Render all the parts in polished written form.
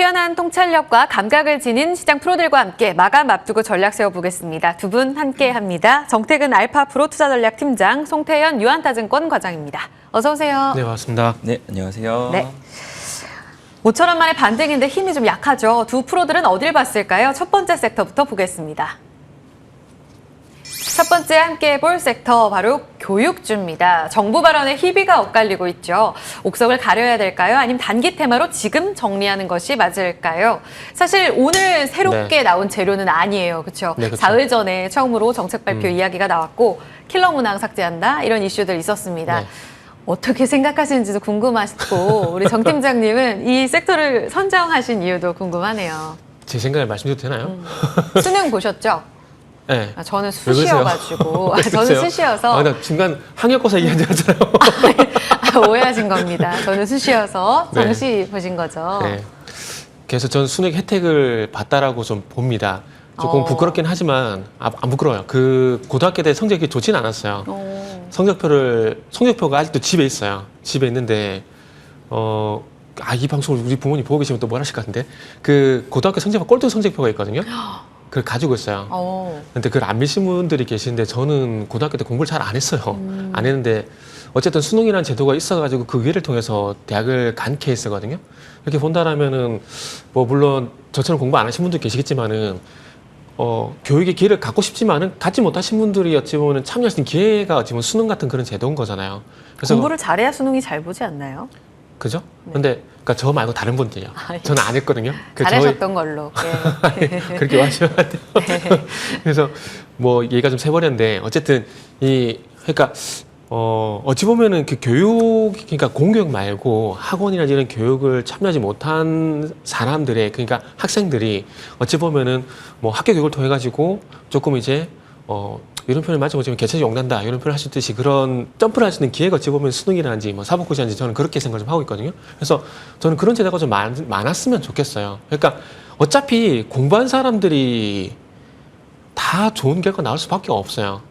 뛰어난 통찰력과 감각을 지닌 시장 프로들과 함께 마감 앞두고 전략 세워보겠습니다. 두 분 함께합니다. 정태근 알파프로 투자전략팀장, 송태현 유한타증권 과장입니다. 어서 오세요. 네, 반갑습니다. 네, 안녕하세요. 네. 5천 원 만에 반등인데 힘이 좀 약하죠. 두 프로들은 어딜 봤을까요? 첫 번째 섹터부터 보겠습니다. 첫 번째 함께 볼 섹터 바로 교육주입니다. 정부 발언에 희비가 엇갈리고 있죠. 옥석을 가려야 될까요? 아니면 단기 테마로 지금 정리하는 것이 맞을까요? 사실 오늘 새롭게 나온 재료는 아니에요. 그렇죠? 네, 그렇죠. 사흘 전에 처음으로 정책 발표 이야기가 나왔고 킬러 문항 삭제한다 이런 이슈들 있었습니다. 네. 어떻게 생각하시는지도 궁금하시고 우리 정 팀장님은 이 섹터를 선정하신 이유도 궁금하네요. 제 생각을 말씀드려도 되나요? 수능 보셨죠? 네. 저는 왜 그러세요? 수시여가지고 왜 저는 그러세요? 수시여서 나 중간 항역고사 얘기한 줄 알았잖아요. 오해하신 겁니다. 저는 수시여서 네. 정시 보신 거죠. 네. 그래서 저는 순액 혜택을 받다라고 좀 봅니다. 조금 부끄럽긴 하지만 안 부끄러워요. 그 고등학교 때 성적이 좋진 않았어요. 성적표가 아직도 집에 있어요. 집에 있는데 이 방송을 우리 부모님 보고 계시면 또 뭘 하실 것 같은데 그 고등학교 성적표 꼴등 성적표가 있거든요. 그걸 가지고 있어요. 근데 그걸 안 믿으신 분들이 계시는데 저는 고등학교 때 공부를 잘 안 했어요. 안 했는데 어쨌든 수능이라는 제도가 있어가지고 그 기회를 통해서 대학을 간 케이스거든요. 이렇게 본다라면은 뭐 물론 저처럼 공부 안 하신 분도 계시겠지만은 교육의 기회를 갖고 싶지만은 갖지 못하신 분들이 어찌 보면 참여할 수 있는 기회가 어찌 보면 수능 같은 그런 제도인 거잖아요. 그래서 공부를 잘해야 수능이 잘 보지 않나요? 그죠? 근데 그러니까 저 말고 다른 분들이요. 예. 저는 안 했거든요. 잘하셨던 걸로. 예. 그렇게 하시면 안 돼요. 그래서 뭐 얘기가 좀 새버렸는데 어쨌든 그러니까 어찌 보면은 그 그러니까 공교육 말고 학원이나 이런 교육을 참여하지 못한 사람들의 그러니까 학생들이 어찌 보면은 뭐 학교 교육을 통해 가지고 조금 이제 이런 표현을 맞지 못하면 개체적 용난다 이런 표현을 하셨듯이 그런 점프를 할 수 있는 기회가 어찌 보면 수능이라든지 뭐 사법고시라든지 저는 그렇게 생각을 좀 하고 있거든요. 그래서 저는 그런 제도가 좀 많았으면 좋겠어요. 그러니까 어차피 공부한 사람들이 다 좋은 결과 나올 수밖에 없어요.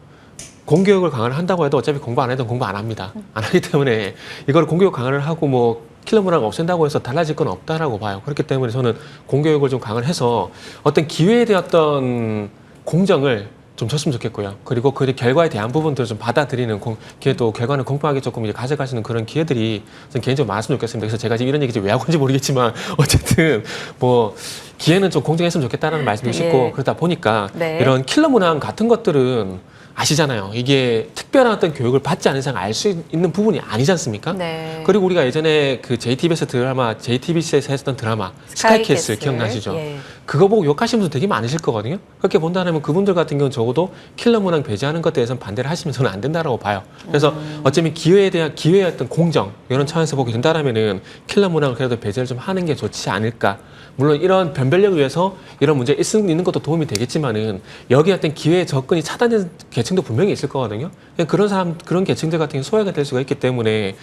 공교육을 강화를 한다고 해도 어차피 공부 안 해도 공부 안 합니다. 안 하기 때문에 이걸 공교육 강화를 하고 뭐 킬러 문항을 없앤다고 해서 달라질 건 없다라고 봐요. 그렇기 때문에 저는 공교육을 좀 강화를 해서 어떤 기회에 대한 어떤 공정을 좀 줬으면 좋겠고요. 그리고 그 결과에 대한 부분들을 좀 받아들이는 기회도 결과는 공평하게 조금 이제 가져가시는 그런 기회들이 저는 개인적으로 많았으면 좋겠습니다. 그래서 제가 지금 이런 얘기 왜 하고 있는지 모르겠지만 어쨌든 뭐 기회는 좀 공정했으면 좋겠다라는 말씀을 드리고 그러다 보니까 이런 킬러 문항 같은 것들은 아시잖아요. 이게 특별한 어떤 교육을 받지 않은 이상 알 수 있는 부분이 아니지 않습니까? 네. 그리고 우리가 예전에 그 JTBC에서 했었던 드라마 스카이캐슬 기억나시죠? 예. 그거 보고 욕하시는 분들 되게 많으실 거거든요. 그렇게 본다면 그분들 같은 경우는 적어도 킬러 문항 배제하는 것에 대해서는 반대를 하시면 저는 안 된다라고 봐요. 그래서 어쩌면 기회에 대한 기회의 어떤 공정 이런 차원에서 보게 된다라면은 킬러 문항을 그래도 배제를 좀 하는 게 좋지 않을까. 물론 이런 변별력을 위해서 이런 문제 있는 것도 도움이 되겠지만은 여기에 어떤 기회의 접근이 차단된 계층도 분명히 있을 거거든요. 그런 계층들 같은 경우 소외가 될 수가 있기 때문에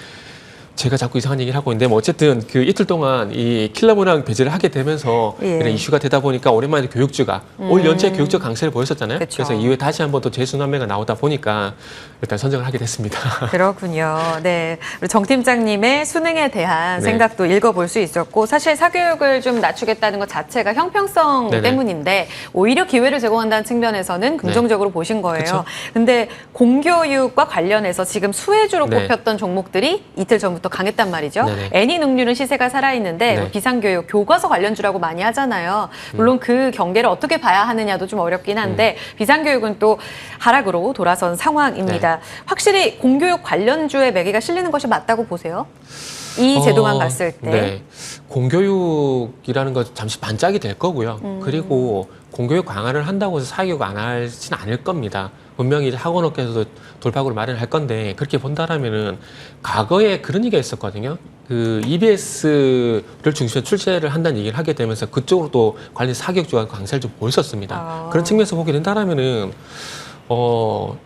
제가 자꾸 이상한 얘기를 하고 있는데 뭐 어쨌든 그 이틀 동안 이 킬러 문항 배제를 하게 되면서 이런 이슈가 되다 보니까 오랜만에 교육주가 올 연초에 교육주 강세를 보였었잖아요. 그쵸. 그래서 이후에 다시 한번 또 재순환매가 나오다 보니까 일단 선정을 하게 됐습니다. 그렇군요. 네, 우리 정 팀장님의 수능에 대한 생각도 읽어볼 수 있었고 사실 사교육을 좀 낮추겠다는 것 자체가 형평성 때문인데 오히려 기회를 제공한다는 측면에서는 긍정적으로 보신 거예요. 그쵸? 근데 공교육과 관련해서 지금 수혜주로 꼽혔던 종목들이 이틀 전부터 강했단 말이죠. 애니능률은 시세가 살아있는데 뭐 비상교육, 교과서 관련주라고 많이 하잖아요. 물론 그 경계를 어떻게 봐야 하느냐도 좀 어렵긴 한데 비상교육은 또 하락으로 돌아선 상황입니다. 확실히 공교육 관련주의 매기가 실리는 것이 맞다고 보세요? 이 제도만 봤을 때. 네. 공교육이라는 거 잠시 반짝이 될 거고요. 그리고 공교육 강화를 한다고 해서 사교육 안 하진 않을 겁니다. 분명히 이제 학원업계에서도 돌파구를 마련할 건데 그렇게 본다라면은 과거에 그런 얘기가 있었거든요. 그 EBS를 중심으로 출제를 한다는 얘기를 하게 되면서 그쪽으로 또 관련 사교육주가 강세를 좀 보였었습니다. 그런 측면에서 보게 된다라면은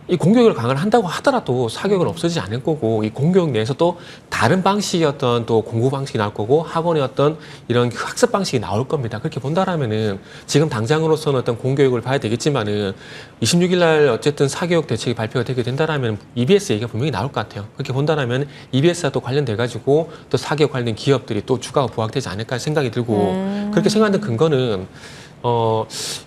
이 공교육을 강화를 한다고 하더라도 사교육은 없어지지 않을 거고, 이 공교육 내에서 또 다른 방식의 어떤 또 공부 방식이 나올 거고, 학원의 어떤 이런 학습 방식이 나올 겁니다. 그렇게 본다라면은 지금 당장으로서는 어떤 공교육을 봐야 되겠지만은 26일 날 어쨌든 사교육 대책이 발표가 되게 된다라면 EBS 얘기가 분명히 나올 것 같아요. 그렇게 본다라면 EBS와 또 관련돼 가지고 또 사교육 관련 기업들이 또 주가가 부각되지 않을까 생각이 들고, 그렇게 생각하는 근거는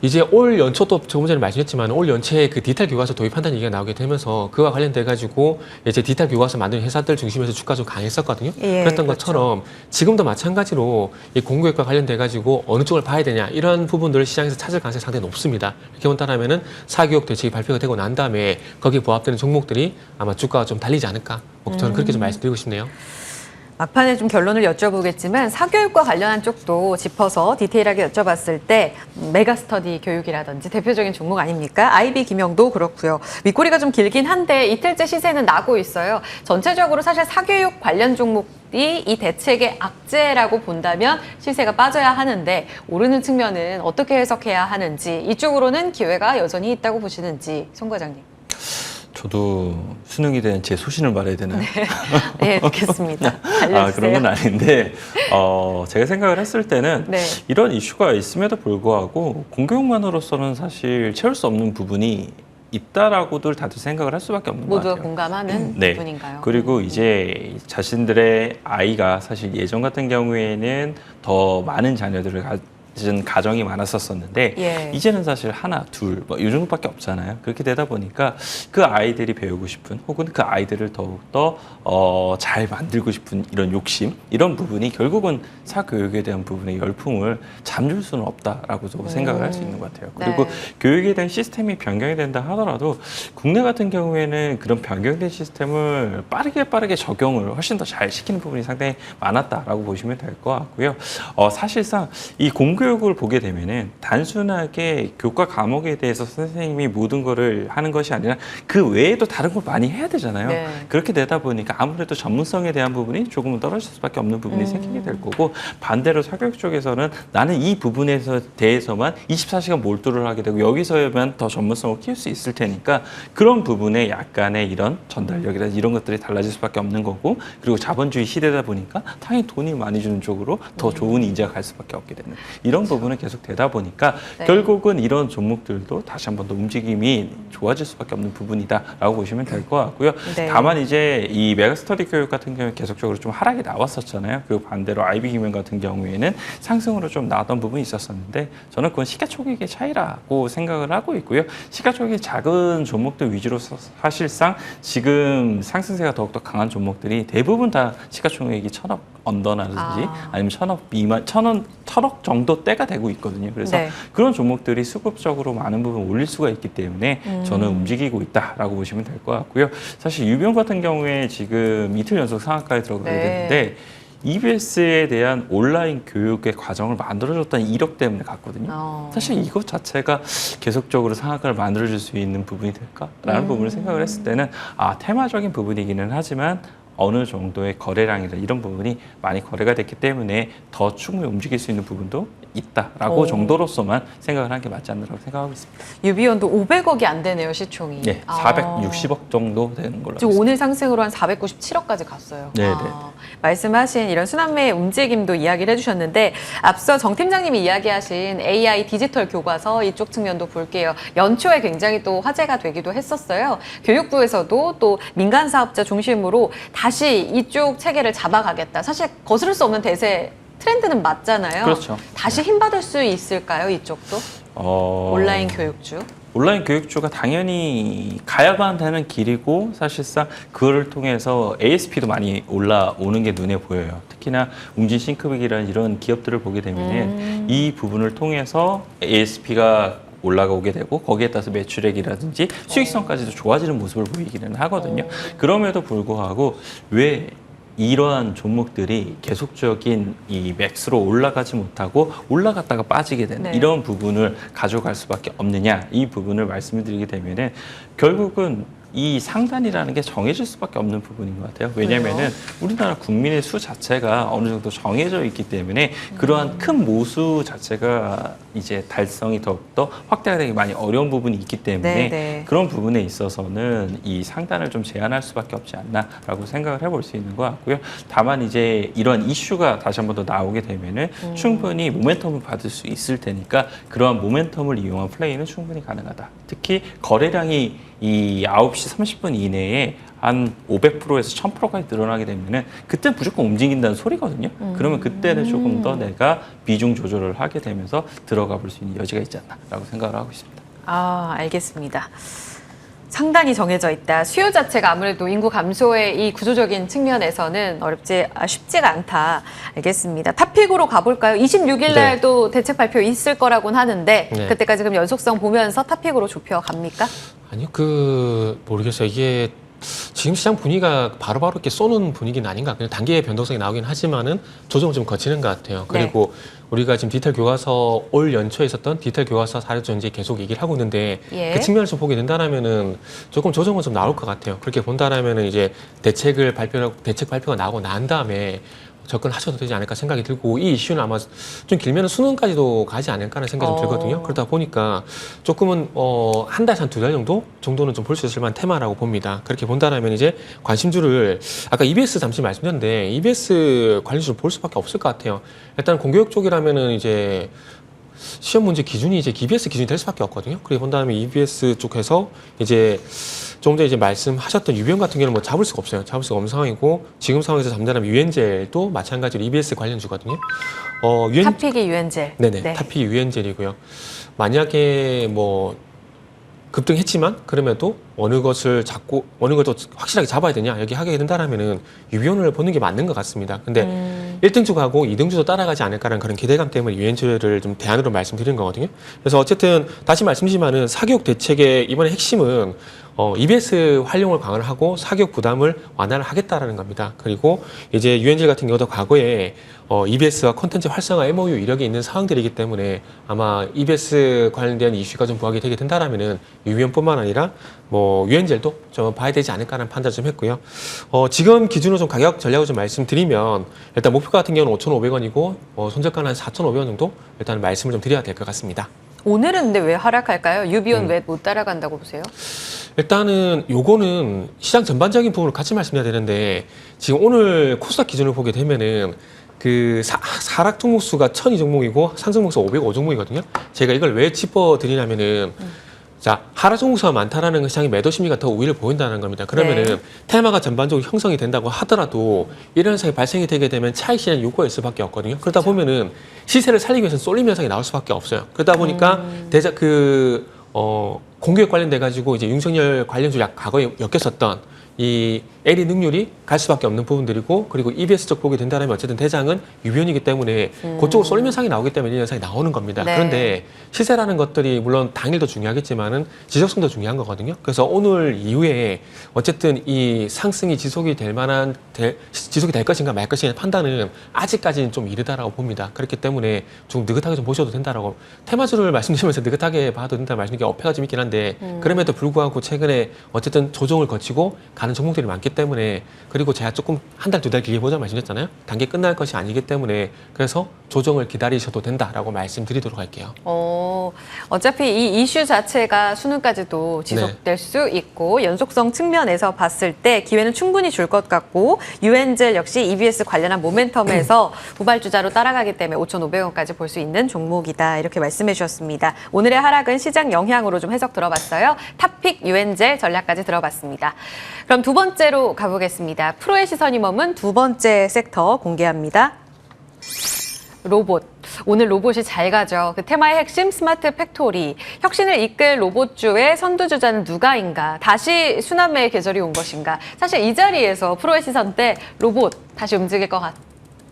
이제 올 연초 또 조금 전에 말씀했지만 올 연초에 그 디지털 교과서 도입한다는 얘기가 나오게 되면서 그와 관련돼 가지고 이제 디지털 교과서 만드는 회사들 중심에서 주가 좀 강했었거든요. 예, 그랬던 그렇죠. 것처럼 지금도 마찬가지로 이 공교육과 관련돼 가지고 어느 쪽을 봐야 되냐 이런 부분들을 시장에서 찾을 가능성이 상당히 높습니다. 이렇게 본다면은 사교육 대책이 발표가 되고 난 다음에 거기에 부합되는 종목들이 아마 주가가 좀 달리지 않을까. 저는 그렇게 좀 말씀드리고 싶네요. 막판에 좀 결론을 여쭤보겠지만 사교육과 관련한 쪽도 짚어서 디테일하게 여쭤봤을 때 메가스터디 교육이라든지 대표적인 종목 아닙니까? IB 김영도 그렇고요. 윗꼬리가 좀 길긴 한데 이틀째 시세는 나고 있어요. 전체적으로 사실 사교육 관련 종목이 이 대책의 악재라고 본다면 시세가 빠져야 하는데 오르는 측면은 어떻게 해석해야 하는지, 이쪽으로는 기회가 여전히 있다고 보시는지 송 과장님. 저도 수능에 대한 제 소신을 말해야 되나요? 네, 듣겠습니다. 알려주세요. 그런 건 아닌데 제가 생각을 했을 때는 네. 이런 이슈가 있음에도 불구하고 공교육만으로서는 사실 채울 수 없는 부분이 있다라고들 다들 생각을 할 수밖에 없는 것 모두가 같아요. 공감하는 네. 부분인가요? 그리고 이제 자신들의 아이가 사실 예전 같은 경우에는 더 많은 자녀들을 가진 가정이 많았었는데 예. 이제는 사실 하나, 둘, 이 정도밖에 없잖아요. 그렇게 되다 보니까 그 아이들이 배우고 싶은 혹은 그 아이들을 더욱더 잘 만들고 싶은 이런 욕심, 이런 부분이 결국은 사교육에 대한 부분의 열풍을 잠줄 수는 없다라고 생각을 할 수 있는 것 같아요. 그리고 네. 교육에 대한 시스템이 변경이 된다 하더라도 국내 같은 경우에는 그런 변경된 시스템을 빠르게 적용을 훨씬 더 잘 시키는 부분이 상당히 많았다라고 보시면 될 것 같고요. 사실상 이 공교육을 보게 되면은 단순하게 교과 과목에 대해서 선생님이 모든 거를 하는 것이 아니라 그 외에도 다른 걸 많이 해야 되잖아요. 네. 그렇게 되다 보니까 아무래도 전문성에 대한 부분이 조금은 떨어질 수밖에 없는 부분이 생기게 될 거고, 반대로 사교육 쪽에서는 나는 이 부분에 대해서만 24시간 몰두를 하게 되고 여기서만 더 전문성을 키울 수 있을 테니까 그런 부분에 약간의 이런 전달력이라든지 이런 것들이 달라질 수밖에 없는 거고, 그리고 자본주의 시대다 보니까 당연히 돈이 많이 주는 쪽으로 더 좋은 인재가 갈 수밖에 없게 되는 이런 부분은 계속 되다 보니까 네. 결국은 이런 종목들도 다시 한 번 더 움직임이 좋아질 수밖에 없는 부분이다라고 보시면 될 것 같고요. 네. 다만 이제 이 메가스터디 교육 같은 경우에 계속적으로 좀 하락이 나왔었잖아요. 그 반대로 IB 김영 같은 경우에는 상승으로 좀 나왔던 부분이 있었었는데 저는 그건 시가총액의 차이라고 생각을 하고 있고요. 시가총액이 작은 종목들 위주로 사실상 지금 상승세가 더욱더 강한 종목들이 대부분 다 시가총액이 1,000억 언더라든지 아니면 1,000억 미만, 1,000억 정도 대가 되고 있거든요. 그래서 네. 그런 종목들이 수급적으로 많은 부분 올릴 수가 있기 때문에 저는 움직이고 있다라고 보시면 될 것 같고요. 사실 유병 같은 경우에 지금 이틀 연속 상한가에 들어가게 네. 되는데 EBS에 대한 온라인 교육의 과정을 만들어줬다는 이력 때문에 갔거든요. 사실 이것 자체가 계속적으로 상한가를 만들어줄 수 있는 부분이 될까라는 부분을 생각을 했을 때는 테마적인 부분이기는 하지만 어느 정도의 거래량이나 이런 부분이 많이 거래가 됐기 때문에 더 충분히 움직일 수 있는 부분도 있다라고 정도로서만 생각을 하는 게 맞지 않나라고 생각하고 있습니다. 유비원도 500억이 안 되네요, 시총이. 네, 460억 정도 되는 걸로. 지금 오늘 상승으로 한 497억까지 갔어요. 네, 말씀하신 이런 순환매의 움직임도 이야기를 해주셨는데 앞서 정 팀장님이 이야기하신 AI 디지털 교과서 이쪽 측면도 볼게요. 연초에 굉장히 또 화제가 되기도 했었어요. 교육부에서도 또 민간 사업자 중심으로 다시 이쪽 체계를 잡아가겠다. 사실 거스를 수 없는 대세 트렌드는 맞잖아요. 그렇죠. 다시 힘받을 수 있을까요, 이쪽도? 온라인 교육주. 온라인 교육주가 당연히 가야만 하는 길이고 사실상 그거를 통해서 ASP도 많이 올라오는 게 눈에 보여요. 특히나 웅진 싱크빅이라는 이런 기업들을 보게 되면 이 부분을 통해서 ASP가 올라가게 되고 거기에 따라서 매출액이라든지 수익성까지도 좋아지는 모습을 보이기는 하거든요. 그럼에도 불구하고 왜 이러한 종목들이 계속적인 이 맥스로 올라가지 못하고 올라갔다가 빠지게 되는 이런 부분을 가져갈 수밖에 없느냐, 이 부분을 말씀을 드리게 되면은 결국은 이 상단이라는 게 정해질 수밖에 없는 부분인 것 같아요. 왜냐하면은 우리나라 국민의 수 자체가 어느 정도 정해져 있기 때문에 그러한 큰 모수 자체가 이제 달성이 더욱더 확대가 되기 많이 어려운 부분이 있기 때문에 네네. 그런 부분에 있어서는 이 상단을 좀 제한할 수밖에 없지 않나라고 생각을 해볼 수 있는 것 같고요. 다만 이제 이런 이슈가 다시 한 번 더 나오게 되면은 충분히 모멘텀을 받을 수 있을 테니까 그러한 모멘텀을 이용한 플레이는 충분히 가능하다. 특히 거래량이 이 9시 30분 이내에 한 500%에서 1000%까지 늘어나게 되면은 그때 무조건 움직인다는 소리거든요. 그러면 그때는 조금 더 내가 비중 조절을 하게 되면서 들어가 볼 수 있는 여지가 있지 않나라고 생각을 하고 있습니다. 아, 알겠습니다. 상단이 정해져 있다. 수요 자체가 아무래도 인구 감소의 이 구조적인 측면에서는 쉽지가 않다. 알겠습니다. 탑픽으로 가볼까요? 26일 날도 대책 발표 있을 거라고는 하는데 그때까지 그럼 연속성 보면서 탑픽으로 좁혀 갑니까? 아니요, 모르겠어요. 이게 지금 시장 분위기가 바로바로 이렇게 쏘는 분위기는 아닌가. 그냥 단계의 변동성이 나오긴 하지만은 조정을 좀 거치는 것 같아요. 그리고 우리가 지금 디지털 교과서 올 연초에 있었던 디지털 교과서 사례 전제 계속 얘기를 하고 있는데 그 측면에서 보게 된다라면은 조금 조정은 좀 나올 것 같아요. 그렇게 본다라면은 이제 대책 발표가 나오고 난 다음에 접근하셔도 되지 않을까 생각이 들고 이 이슈는 아마 좀 길면 수능까지도 가지 않을까 하는 생각이 좀 들거든요. 그러다 보니까 조금은 한 달에서 한 2달 정도는 좀 볼 수 있을 만한 테마라고 봅니다. 그렇게 본다라면 이제 관심주를 아까 EBS 잠시 말씀드렸는데 EBS 관심주를 볼 수밖에 없을 것 같아요. 일단 공교육 쪽이라면은 이제 시험 문제 기준이 이제 EBS 기준이 될 수밖에 없거든요. 그래 본다면 EBS 쪽에서 이제 좀 전에 이제 말씀하셨던 유병 같은 경우는 뭐 잡을 수가 없어요. 잡을 수가 없는 상황이고 지금 상황에서 잠자라면 유엔젤도 마찬가지로 EBS 관련주거든요. 탑픽이 유엔젤. 네네. 탑픽이 유엔젤이고요. 만약에 뭐 급등했지만 그럼에도 어느 것을 확실하게 잡아야 되냐 여기 하게 된다라면은 유비온을 보는 게 맞는 것 같습니다. 근데 1등주 가고 2등주도 따라가지 않을까라는 그런 기대감 때문에 유엔젤을 좀 대안으로 말씀드린 거거든요. 그래서 어쨌든 다시 말씀드리지만은 사교육 대책의 이번에 핵심은 EBS 활용을 강화를 하고 사교육 부담을 완화를 하겠다라는 겁니다. 그리고 이제 유엔젤 같은 경우도 과거에 EBS와 콘텐츠 활성화 MOU 이력이 있는 상황들이기 때문에 아마 EBS 관련된 이슈가 좀 부각이 되게 된다라면은 유비온뿐만 아니라 뭐 유엔젤도 좀 봐야 되지 않을까라는 판단을 좀 했고요. 지금 기준으로 좀 가격 전략을 좀 말씀드리면 일단 목표 같은 경우는 5,500원이고 손절가는 한 4,500원 정도 일단 말씀을 좀 드려야 될 것 같습니다. 오늘은 근데 왜 하락할까요? 유비온 왜 못 따라간다고 보세요? 일단은 요거는 시장 전반적인 부분을 같이 말씀드려야 되는데 지금 오늘 코스닥 기준을 보게 되면은 그 하락 종목수가 1,002 종목이고 상승 종목수가 505 종목이거든요. 제가 이걸 왜 짚어드리냐면은 자, 하락 종목수가 많다라는 시장의 매도 심리가 더 우위를 보인다는 겁니다. 그러면은 테마가 전반적으로 형성이 된다고 하더라도 이런 현상이 발생이 되게 되면 차익 실현 요구가 있을 수밖에 없거든요. 그러다 보면은 시세를 살리기 위해서는 쏠림 현상이 나올 수밖에 없어요. 그러다 보니까 공교육 관련돼 가지고 이제 윤석열 관련주 과거에 엮였었던 이 LE 능률이 갈 수밖에 없는 부분들이고 그리고 EBS 쪽 보게 된다면 어쨌든 대장은 유비온이기 때문에 그쪽으로 쏠림 현상이 나오기 때문에 이 현상이 나오는 겁니다. 그런데 시세라는 것들이 물론 당일도 중요하겠지만은 지속성도 중요한 거거든요. 그래서 오늘 이후에 어쨌든 이 상승이 지속이 될 것인가 말 것인가 판단은 아직까지는 좀 이르다라고 봅니다. 그렇기 때문에 좀 느긋하게 좀 보셔도 된다라고 테마주를 말씀드리면서 느긋하게 봐도 된다는 말씀이 어폐가 좀 있긴 한데 그럼에도 불구하고 최근에 어쨌든 조정을 거치고 가는 종목들이 많기 때문에 그리고 제가 조금 한 달, 2달 길게 보자 말씀드렸잖아요. 단계 끝날 것이 아니기 때문에 그래서 조정을 기다리셔도 된다라고 말씀드리도록 할게요. 어차피 이 이슈 자체가 수능까지도 지속될 수 있고 연속성 측면에서 봤을 때 기회는 충분히 줄 것 같고 유엔젤 역시 EBS 관련한 모멘텀에서 후발주자로 따라가기 때문에 5,500원까지 볼 수 있는 종목이다 이렇게 말씀해 주셨습니다. 오늘의 하락은 시장 영향으로 좀 해석 들어봤어요. 탑픽 유엔젤 전략까지 들어봤습니다. 그럼 두 번째로 가보겠습니다. 프로의 시선이 머문 두 번째 섹터 공개합니다. 로봇. 오늘 로봇이 잘 가죠. 그 테마의 핵심 스마트 팩토리. 혁신을 이끌 로봇주의 선두주자는 누가인가? 다시 순환매의 계절이 온 것인가? 사실 이 자리에서 프로의 시선 때 로봇 다시 움직일 것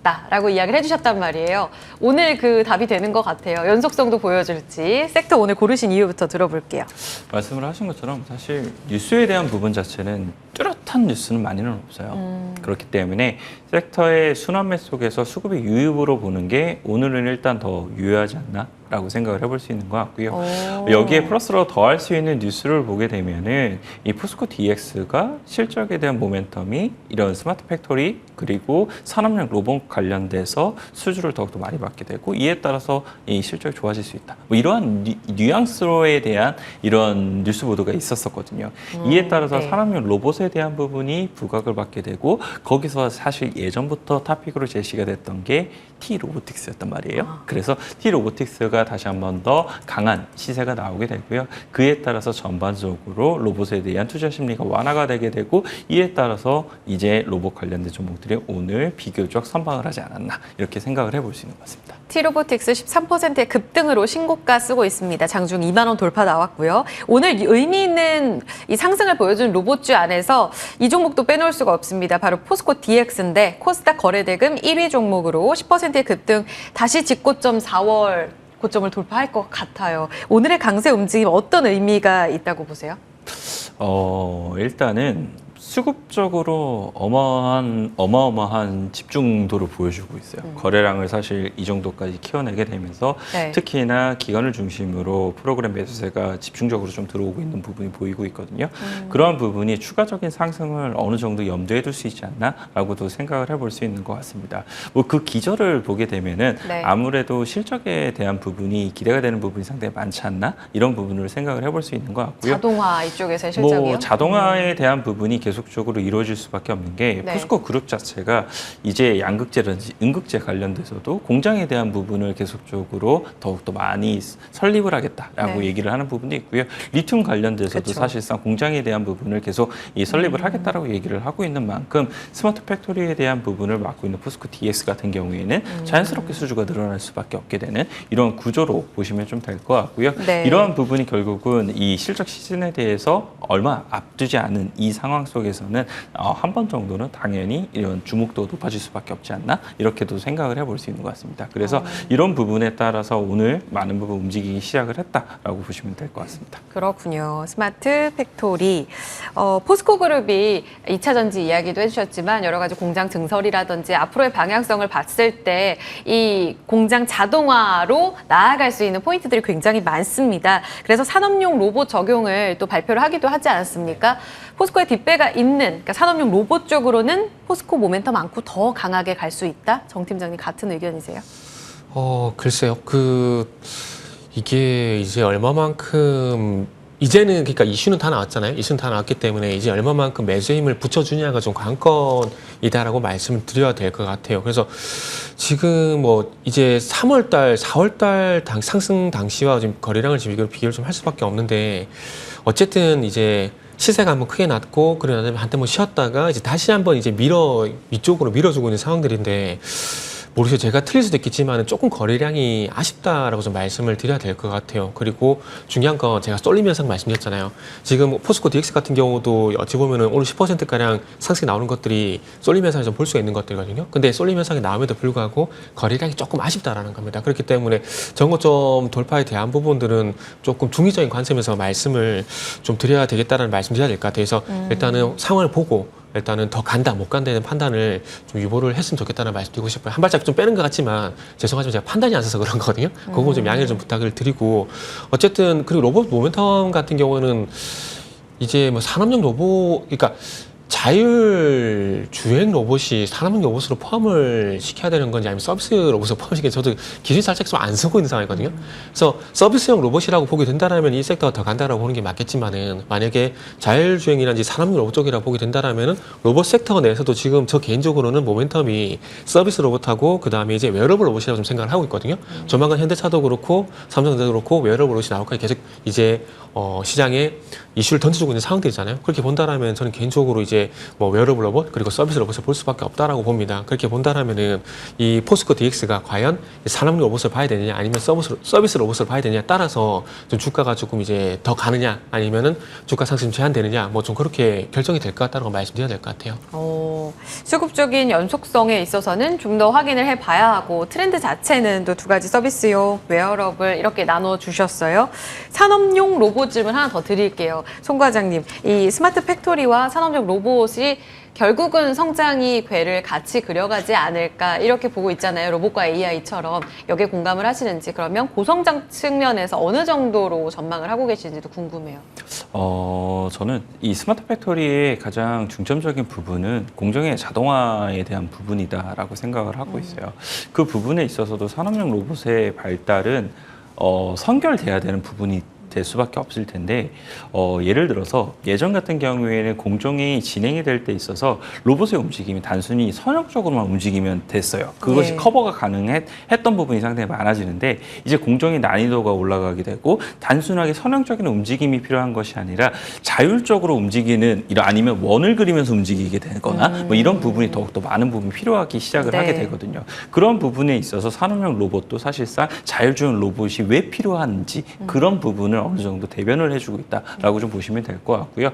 같다라고 이야기를 해주셨단 말이에요. 오늘 그 답이 되는 것 같아요. 연속성도 보여줄지 섹터 오늘 고르신 이유부터 들어볼게요. 말씀을 하신 것처럼 사실 뉴스에 대한 부분 자체는 뚜렷한 뉴스는 많이는 없어요. 그렇기 때문에 섹터의 순환매 속에서 수급의 유입으로 보는 게 오늘은 일단 더 유효하지 않나라고 생각을 해볼 수 있는 것 같고요. 여기에 플러스로 더할 수 있는 뉴스를 보게 되면은 이 포스코 DX가 실적에 대한 모멘텀이 이런 스마트 팩토리 그리고 산업용 로봇 관련돼서 수주를 더욱더 많이 받게 되고 이에 따라서 이 실적이 좋아질 수 있다. 뭐 이러한 뉘앙스로에 대한 이런 뉴스 보도가 있었었거든요. 이에 따라서 네. 산업용 로봇에 대한 부분이 부각을 받게 되고 거기서 사실 예전부터 토픽으로 제시가 됐던 게 T-로보틱스였단 말이에요. 그래서 T-로보틱스가 다시 한 번 더 강한 시세가 나오게 되고요. 그에 따라서 전반적으로 로봇에 대한 투자 심리가 완화가 되게 되고 이에 따라서 이제 로봇 관련된 종목들이 오늘 비교적 선방을 하지 않았나 이렇게 생각을 해볼 수 있는 것 같습니다. T-로보틱스 13%의 급등으로 신고가 쓰고 있습니다. 장중 2만 원 돌파 나왔고요. 오늘 의미 있는 이 상승을 보여준 로봇주 안에서 이 종목도 빼놓을 수가 없습니다. 바로 포스코 DX인데 코스닥 거래대금 1위 종목으로 10%의 급등, 다시 직고점 4월 고점을 돌파할 것 같아요. 오늘의 강세 움직임 어떤 의미가 있다고 보세요? 일단은 수급적으로 어마어마한 집중도를 보여주고 있어요. 거래량을 사실 이 정도까지 키워내게 되면서 네. 특히나 기관을 중심으로 프로그램 매수세가 집중적으로 좀 들어오고 있는 부분이 보이고 있거든요. 그러한 부분이 추가적인 상승을 어느 정도 염두에 둘 수 있지 않나라고도 생각을 해볼 수 있는 것 같습니다. 뭐 그 기저를 보게 되면은 네. 아무래도 실적에 대한 부분이 기대가 되는 부분이 상당히 많지 않나 이런 부분을 생각을 해볼 수 있는 것 같고요. 자동화 이쪽에서의 실적이요? 뭐 자동화에 대한 부분이 계속적으로 이루어질 수밖에 없는 게 네. 포스코 그룹 자체가 이제 양극재라든지 음극재 관련돼서도 공장에 대한 부분을 계속적으로 더욱더 많이 설립을 하겠다라고 네. 얘기를 하는 부분도 있고요. 리튬 관련돼서도 그쵸. 사실상 공장에 대한 부분을 계속 이 설립을 하겠다라고 얘기를 하고 있는 만큼 스마트 팩토리에 대한 부분을 맡고 있는 포스코 DX 같은 경우에는 자연스럽게 수주가 늘어날 수밖에 없게 되는 이런 구조로 보시면 좀 될 것 같고요. 네. 이러한 부분이 결국은 이 실적 시즌에 대해서 얼마 앞두지 않은 이 상황 속에서는 한 번 정도는 당연히 이런 주목도 높아질 수밖에 없지 않나 이렇게도 생각을 해볼 수 있는 것 같습니다. 그래서 이런 부분에 따라서 오늘 많은 부분 움직이기 시작을 했다라고 보시면 될 것 같습니다. 그렇군요. 스마트 팩토리. 포스코 그룹이 2차 전지 이야기도 해주셨지만 여러 가지 공장 증설이라든지 앞으로의 방향성을 봤을 때 이 공장 자동화로 나아갈 수 있는 포인트들이 굉장히 많습니다. 그래서 산업용 로봇 적용을 또 발표를 하기도 하지 않았습니까? 포스코의 뒷배가 있는 그러니까 산업용 로봇 쪽으로는 포스코 모멘텀 많고 더 강하게 갈 수 있다? 정 팀장님 같은 의견이세요? 글쎄요. 이게 이제 얼마만큼 이제는 그러니까 이슈는 다 나왔잖아요. 이슈는 다 나왔기 때문에 이제 얼마만큼 매수 힘을 붙여주냐가 좀 관건이다라고 말씀을 드려야 될 것 같아요. 그래서 지금 뭐 이제 3월달, 4월달 상승 당시와 지금 거래량을 지금 비교를 좀 할 수밖에 없는데 어쨌든 이제 시세가 한번 크게 났고 그러나 한때 뭐 쉬었다가 이제 다시 한번 이제 위쪽으로 밀어주고 있는 상황들인데 모르겠어요. 제가 틀릴 수도 있겠지만 조금 거래량이 아쉽다라고 좀 말씀을 드려야 될 것 같아요. 그리고 중요한 건 제가 쏠림 현상 말씀드렸잖아요. 지금 포스코 DX 같은 경우도 어찌 보면은 오늘 10%가량 상승이 나오는 것들이 쏠림 현상을 좀 볼 수가 있는 것들이거든요. 근데 쏠림 현상이 나옴에도 불구하고 거래량이 조금 아쉽다라는 겁니다. 그렇기 때문에 정고점 돌파에 대한 부분들은 조금 중의적인 관점에서 말씀을 좀 드려야 되겠다는 말씀 드려야 될 것 같아요. 그래서 일단은 상황을 보고 일단은 더 간다 못 간다는 판단을 좀 유보를 했으면 좋겠다는 말씀 드리고 싶어요. 한 발짝 좀 빼는 것 같지만 죄송하지만 제가 판단이 안 서서 그런 거거든요. 그거 좀 양해를 좀 부탁을 드리고 어쨌든 그리고 로봇 모멘텀 같은 경우는 이제 뭐 산업용 로봇 그러니까 자율 주행 로봇이 산업용 로봇으로 포함을 시켜야 되는 건지 아니면 서비스 로봇으로 포함시키는 저도 기준이 살짝 좀 안 쓰고 있는 상황이거든요. 그래서 서비스용 로봇이라고 보게 된다라면 이 섹터가 더 간다라고 보는 게 맞겠지만은 만약에 자율 주행이라든지 산업용 로봇 쪽이라고 보게 된다라면은 로봇 섹터 내에서도 지금 저 개인적으로는 모멘텀이 서비스 로봇하고 그 다음에 이제 웨어러블 로봇이라고 좀 생각을 하고 있거든요. 조만간 현대차도 그렇고 삼성전자도 그렇고 웨어러블 로봇이 나올 거니까 계속 이제 시장에 이슈를 던져주고 있는 상황들이잖아요. 그렇게 본다라면 저는 개인적으로 이제 이제 뭐 웨어러블 로봇 그리고 서비스 로봇을 볼 수밖에 없다라고 봅니다. 그렇게 본다라면은 이 포스코 DX가 과연 산업 로봇을 봐야 되느냐 아니면 서비스 로봇을 봐야 되느냐에 따라서 좀 주가가 조금 이제 더 가느냐 아니면은 주가 상승 제한되느냐 뭐 좀 그렇게 결정이 될 것 같다고 말씀드려야 될 것 같아요. 수급적인 연속성에 있어서는 좀 더 확인을 해봐야 하고 트렌드 자체는 또 두 가지 서비스용, 웨어러블 이렇게 나눠주셨어요. 산업용 로봇 질문 하나 더 드릴게요. 송 과장님, 이 스마트 팩토리와 산업용 로봇이 결국은 성장이 궤를 같이 그려가지 않을까 이렇게 보고 있잖아요. 로봇과 AI처럼. 여기에 공감을 하시는지 그러면 고성장 측면에서 어느 정도로 전망을 하고 계시는지도 궁금해요. 저는 이 스마트 팩토리의 가장 중점적인 부분은 공정의 자동화에 대한 부분이다라고 생각을 하고 있어요. 그 부분에 있어서도 산업용 로봇의 발달은 선결돼야 되는 부분이 될 수밖에 없을 텐데 예를 들어서 예전 같은 경우에는 공정이 진행이 될 때 있어서 로봇의 움직임이 단순히 선형적으로만 움직이면 됐어요. 그것이 커버가 가능했던 부분이 상당히 많아지는데 이제 공정의 난이도가 올라가게 되고 단순하게 선형적인 움직임이 필요한 것이 아니라 자율적으로 움직이는 아니면 원을 그리면서 움직이게 되거나 뭐 이런 부분이 더욱더 많은 부분이 필요하기 시작을 하게 되거든요. 그런 부분에 있어서 산업용 로봇도 사실상 자율주행 로봇이 왜 필요한지 그런 부분을 어느 정도 대변을 해주고 있다라고 좀 보시면 될 것 같고요.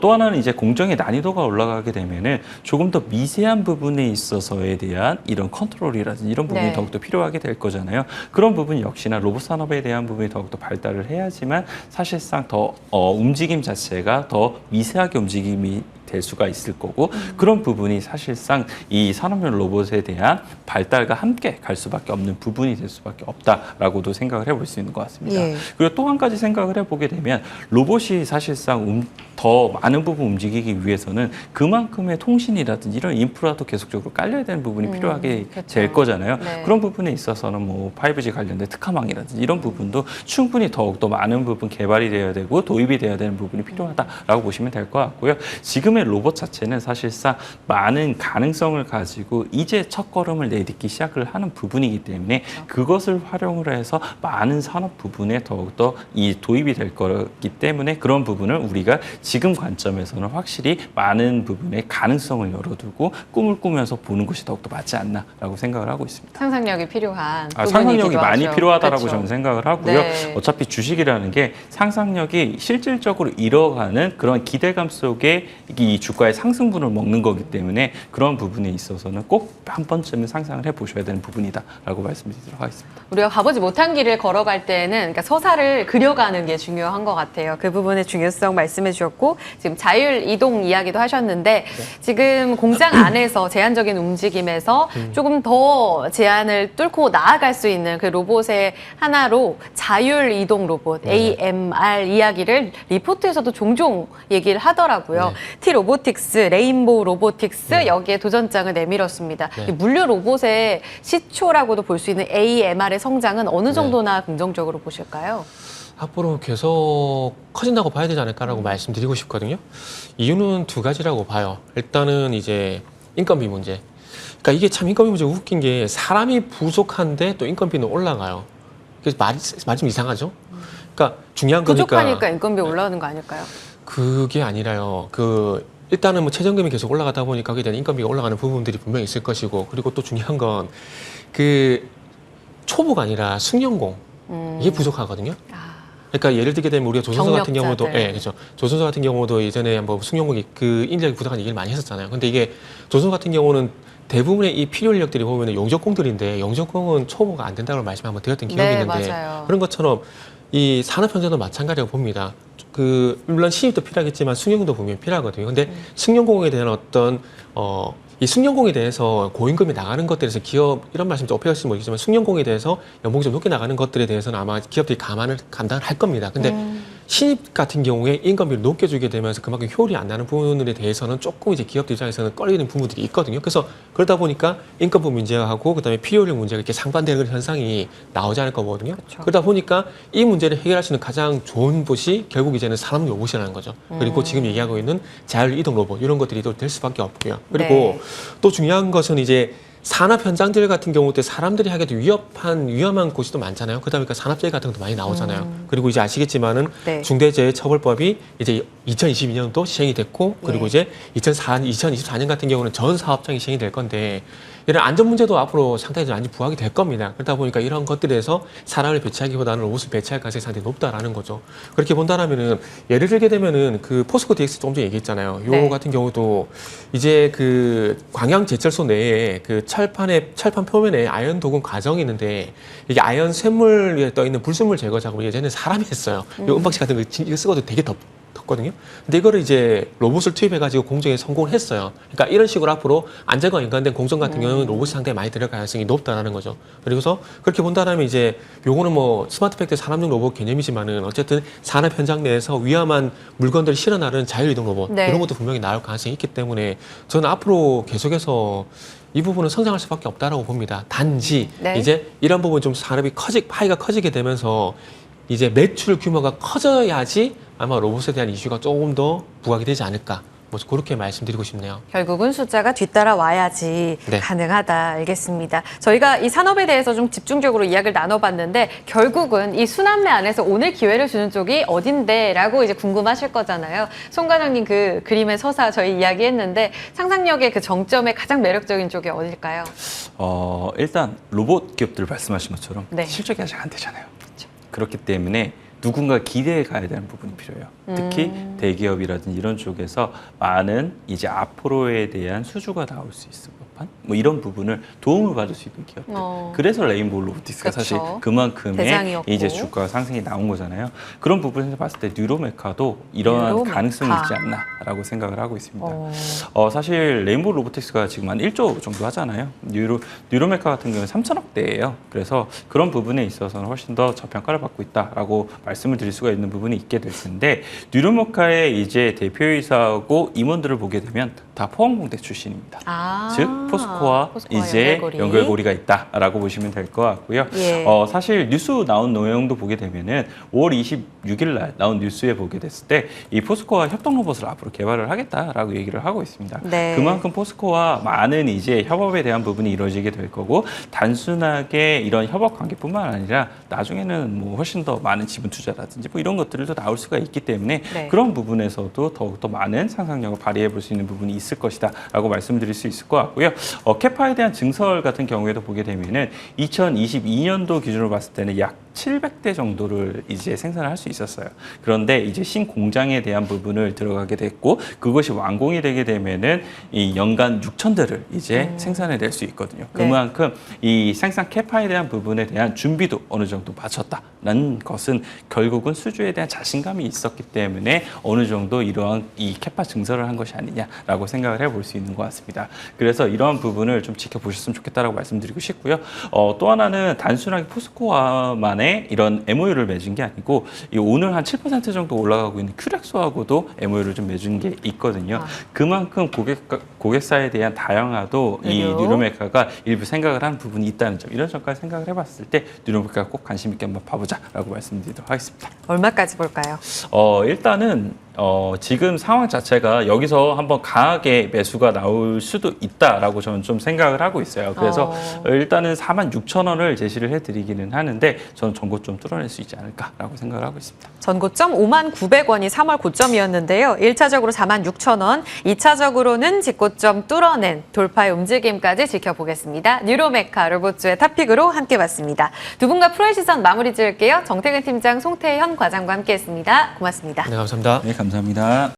또 하나는 이제 공정의 난이도가 올라가게 되면은 조금 더 미세한 부분에 있어서에 대한 이런 컨트롤이라든지 이런 부분이 더욱더 필요하게 될 거잖아요. 그런 부분 역시나 로봇 산업에 대한 부분이 더욱더 발달을 해야지만 사실상 더 움직임 자체가 더 미세하게 움직임이 될 수가 있을 거고 그런 부분이 사실상 이 산업용 로봇에 대한 발달과 함께 갈 수밖에 없는 부분이 될 수밖에 없다라고도 생각을 해볼 수 있는 것 같습니다. 그리고 또 한 가지 생각을 해보게 되면 로봇이 사실상 더 많은 부분 움직이기 위해서는 그만큼의 통신이라든지 이런 인프라도 계속적으로 깔려야 되는 부분이 필요하게 될 거잖아요. 그런 부분에 있어서는 뭐 5G 관련된 특화망이라든지 이런 부분도 충분히 더욱더 많은 부분 개발이 되어야 되고 도입이 되어야 되는 부분이 필요하다라고 보시면 될 것 같고요. 지금의 로봇 자체는 사실상 많은 가능성을 가지고 이제 첫걸음을 내딛기 시작을 하는 부분이기 때문에 그것을 활용을 해서 많은 산업 부분에 더욱더 이 도입이 될 거기 때문에 그런 부분을 우리가 지금 관점에서는 확실히 많은 부분의 가능성을 열어두고 꿈을 꾸면서 보는 것이 더욱더 맞지 않나라고 생각을 하고 있습니다. 상상력이 필요한 상상력이 많이 필요하다라고 그렇죠. 저는 생각을 하고요. 어차피 주식이라는 게 상상력이 실질적으로 이뤄가는 그런 기대감 속에 이 주가의 상승분을 먹는 거기 때문에 그런 부분에 있어서는 꼭 한 번쯤은 상상을 해보셔야 되는 부분이다라고 말씀드리도록 하겠습니다. 우리가 가보지 못한 길을 걸어갈 때는 그러니까 서사를 그려가는 게 중요한 것 같아요. 그 부분의 중요성 말씀해 주셨고 지금 자율 이동 이야기도 하셨는데 지금 공장 안에서 제한적인 움직임에서 조금 더 제한을 뚫고 나아갈 수 있는 그 로봇의 하나로 자율 이동 로봇 AMR 이야기를 리포트에서도 종종 얘기를 하더라고요. T-로보틱스, 레인보우 로보틱스 여기에 도전장을 내밀었습니다. 이 물류 로봇의 시초라고도 볼 수 있는 AMR의 성장은 어느 정도나 긍정적으로 보실까요? 앞으로 계속 커진다고 봐야 되지 않을까라고 말씀드리고 싶거든요. 이유는 두 가지라고 봐요. 일단은 이제 인건비 문제. 그러니까 이게 참 인건비 문제 웃긴 게 사람이 부족한데 또 인건비는 올라가요. 그래서 말이 좀 이상하죠. 그러니까 중요한 거니까 부족하니까 인건비 올라오는 거 아닐까요? 그게 아니라요. 일단은 뭐 최저임금이 계속 올라가다 보니까 거기에 대한 인건비가 올라가는 부분들이 분명히 있을 것이고 그리고 또 중요한 건 초보가 아니라 승용공 이게 부족하거든요. 그러니까 예를 들게 되면 우리가 조선소 같은 경우도 그렇죠. 조선소 같은 경우도 예전에 한번 승용공이 인력이 부족한 얘기를 많이 했었잖아요. 근데 이게 조선소 같은 경우는 대부분의 이 필요 인력들이 보면 용접공들인데 용접공은 초보가 안 된다고 말씀 한번 드렸던 기억이 있는데 맞아요. 그런 것처럼 이 산업 현장도 마찬가지라고 봅니다. 물론 신입도 필요하겠지만 승용도 분명히 필요하거든요. 근데 승용공에 대한 이 승용공에 대해서 고임금이 나가는 것들에 대해서 기업 이런 말씀 좀 어필하실지 모르겠지만 승용공에 대해서 연봉이 좀 높게 나가는 것들에 대해서는 아마 기업들이 감당을 할 겁니다. 근데 신입 같은 경우에 인건비를 높게 주게 되면서 그만큼 효율이 안 나는 부분에 대해서는 조금 이제 기업들 입장에서는 꺼리는 부분들이 있거든요. 그래서 그러다 보니까 인건비 문제하고 그다음에 필요율 문제가 이렇게 상반되는 그런 현상이 나오지 않을 거거든요. 그렇죠. 그러다 보니까 이 문제를 해결할 수 있는 가장 좋은 곳이 결국 이제는 산업 로봇이라는 거죠. 그리고 지금 얘기하고 있는 자율 이동 로봇 이런 것들이 또 될 수밖에 없고요. 그리고 또 중요한 것은 이제 산업 현장들 같은 경우도 사람들이 하기도 위험한 곳이 또 많잖아요. 그러다 보니까 산업재해 같은 것도 많이 나오잖아요. 그리고 이제 아시겠지만은 네. 중대재해처벌법이 이제 2022년도 시행이 됐고, 그리고 예. 이제 2024년 같은 경우는 전 사업장이 시행이 될 건데, 이런 안전 문제도 앞으로 상당히 많이 부각이 될 겁니다. 그러다 보니까 이런 것들에서 사람을 배치하기보다는 로봇을 배치할 가능성이 상당히 높다라는 거죠. 그렇게 본다라면은 예를 들게 되면은 그 포스코 DX 조금 전에 얘기했잖아요. 요 네. 같은 경우도 이제 그 광양 제철소 내에 그 철판 표면에 아연 도금 과정이 있는데, 이게 아연 쇳물에 떠 있는 불순물 제거 작업을 예전에 사람이 했어요. 요 은박지 같은 거 이거 쓰고도 되게 덥거든요. 근데 이거를 이제 로봇을 투입해가지고 공정에 성공을 했어요. 그러니까 이런 식으로 앞으로 안전과 연관된 공정 같은 경우는 로봇이 상당히 많이 들어갈 가능성이 높다라는 거죠. 그리고서 그렇게 본다면 이제 요거는 뭐 스마트 팩토리 산업용 로봇 개념이지만은 어쨌든 산업 현장 내에서 위험한 물건들을 실어 나르는 자율이동 로봇 네. 이런 것도 분명히 나올 가능성이 있기 때문에 저는 앞으로 계속해서 이 부분은 성장할 수밖에 없다라고 봅니다. 단지 네. 이제 이런 부분 좀 산업이 파이가 커지게 되면서 이제 매출 규모가 커져야지 아마 로봇에 대한 이슈가 조금 더 부각이 되지 않을까. 뭐 그렇게 말씀드리고 싶네요. 결국은 숫자가 뒤따라와야지 네. 가능하다. 알겠습니다. 저희가 이 산업에 대해서 좀 집중적으로 이야기를 나눠봤는데 결국은 이 순환매 안에서 오늘 기회를 주는 쪽이 어딘데라고 이제 궁금하실 거잖아요. 송 과장님 그 그림의 서사 저희 이야기했는데 상상력의 그 정점의 가장 매력적인 쪽이 어딜까요? 일단 로봇 기업들 말씀하신 것처럼 네. 실적이 아직 안 되잖아요. 그렇기 때문에 누군가 기대해 가야 되는 부분이 필요해요. 특히 대기업이라든지 이런 쪽에서 많은 이제 앞으로에 대한 수주가 나올 수 있을 법한 뭐 이런 부분을 도움을 받을 수 있는 기업들. 그래서 레인보우 로보틱스가 그쵸. 사실 그만큼의 대장이었고. 이제 주가 상승이 나온 거잖아요. 그런 부분에서 봤을 때 뉴로메카도 이러한 뉴로메카. 가능성이 있지 않나라고 생각을 하고 있습니다. 사실 레인보우 로보틱스가 지금 한 1조 정도 하잖아요. 뉴로메카 같은 경우는 3천억대예요. 그래서 그런 부분에 있어서는 훨씬 더 저평가를 받고 있다라고 말씀을 드릴 수가 있는 부분이 있게 될 텐데, 뉴로메카의 이제 대표이사하고 임원들을 보게 되면 다 포항공대 출신입니다. 즉 포스코와 이제 연결고리가 있다라고 보시면 될 것 같고요. 예. 사실 뉴스 나온 내용도 보게 되면은 5월 26일 날 나온 뉴스에 보게 됐을 때 이 포스코와 협동 로봇을 앞으로 개발을 하겠다라고 얘기를 하고 있습니다. 네. 그만큼 포스코와 많은 이제 협업에 대한 부분이 이루어지게 될 거고, 단순하게 이런 협업 관계뿐만 아니라 나중에는 뭐 훨씬 더 많은 지분 투자라든지 뭐 이런 것들도 나올 수가 있기 때문에 네. 그런 부분에서도 더욱더 많은 상상력을 발휘해 볼 수 있는 부분이 있을 것이다라고 말씀드릴 수 있을 것 같고요. 캐파에 대한 증설 같은 경우에도 보게 되면은 2022년도 기준으로 봤을 때는 약 700대 정도를 이제 생산을 할 수 있었어요. 그런데 이제 신공장에 대한 부분을 들어가게 됐고, 그것이 완공이 되게 되면은 이 연간 6,000대를 이제 생산해 낼 수 있거든요. 네. 그만큼 이 생산 캐파에 대한 부분에 대한 준비도 어느 정도 마쳤다라는 것은 결국은 수주에 대한 자신감이 있었기 때문에 어느 정도 이러한 이 캐파 증설을 한 것이 아니냐라고 생각을 해볼 수 있는 것 같습니다. 그래서 이러한 부분을 좀 지켜보셨으면 좋겠다라고 말씀드리고 싶고요. 또 하나는 단순하게 포스코와만의 이런 MOU를 맺은 게 아니고 오늘 한 7% 정도 올라가고 있는 큐렉소하고도 MOU를 좀 맺은 게 있거든요. 그만큼 고객사에 대한 다양화도 이 뉴로메카가 일부 생각을 하는 부분이 있다는 점, 이런 점까지 생각을 해봤을 때 뉴로메카가 꼭 관심 있게 한번 봐보자라고 말씀드리도록 하겠습니다. 얼마까지 볼까요? 일단은 지금 상황 자체가 여기서 한번 강하게 매수가 나올 수도 있다라고 저는 좀 생각을 하고 있어요. 그래서 일단은 46,000원을 제시를 해드리기는 하는데 저는 전고점 뚫어낼 수 있지 않을까라고 생각을 하고 있습니다. 전고점 59,000원이 3월 고점이었는데요. 1차적으로 46,000원, 2차적으로는 직고점 뚫어낸 돌파의 움직임까지 지켜보겠습니다. 뉴로메카 로봇주의 탑픽으로 함께 봤습니다. 두 분과 프로의 시선 마무리 지을게요. 정태근 팀장, 송태현 과장과 함께했습니다. 고맙습니다. 네, 감사합니다. 네, 감사합니다.